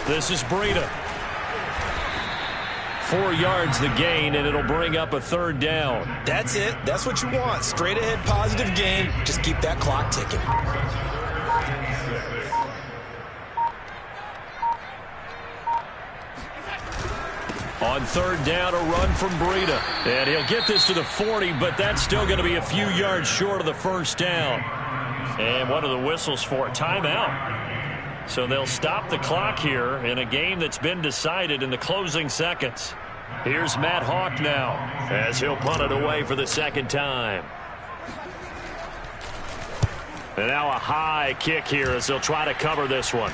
This is Breida. 4 yards the gain, and it'll bring up a 3rd down. That's it. That's what you want. Straight ahead positive gain. Just keep that clock ticking. On 3rd down, a run from Breida. And he'll get this to the 40, but that's still going to be a few yards short of the 1st down. And what are the whistles for? Timeout. So they'll stop the clock here in a game that's been decided in the closing seconds. Here's Matt Hawk now as he'll punt it away for the 2nd time. And now a high kick here as they'll try to cover this one.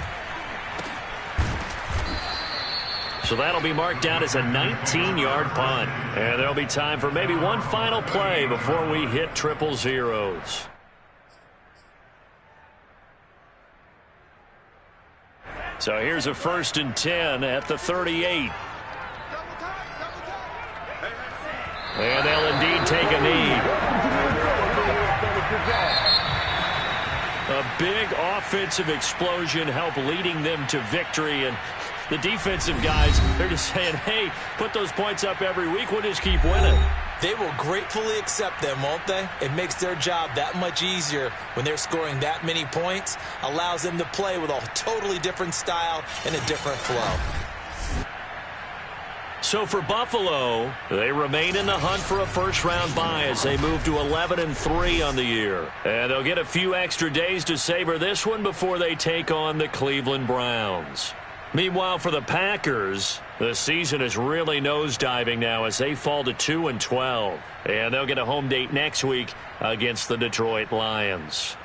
So that'll be marked down as a 19-yard punt. And there'll be time for maybe one final play before we hit triple zeros. So here's a 1st and 10 at the 38. And they'll indeed take a knee. A big offensive explosion helped leading them to victory. And the defensive guys, they're just saying, hey, put those points up every week. We'll just keep winning. They will gratefully accept them, won't they? It makes their job that much easier when they're scoring that many points. Allows them to play with a totally different style and a different flow. So for Buffalo, they remain in the hunt for a first-round bye as they move to 11-3 on the year. And they'll get a few extra days to savor this one before they take on the Cleveland Browns. Meanwhile, for the Packers, the season is really nosediving now as they fall to 2-12. And they'll get a home date next week against the Detroit Lions.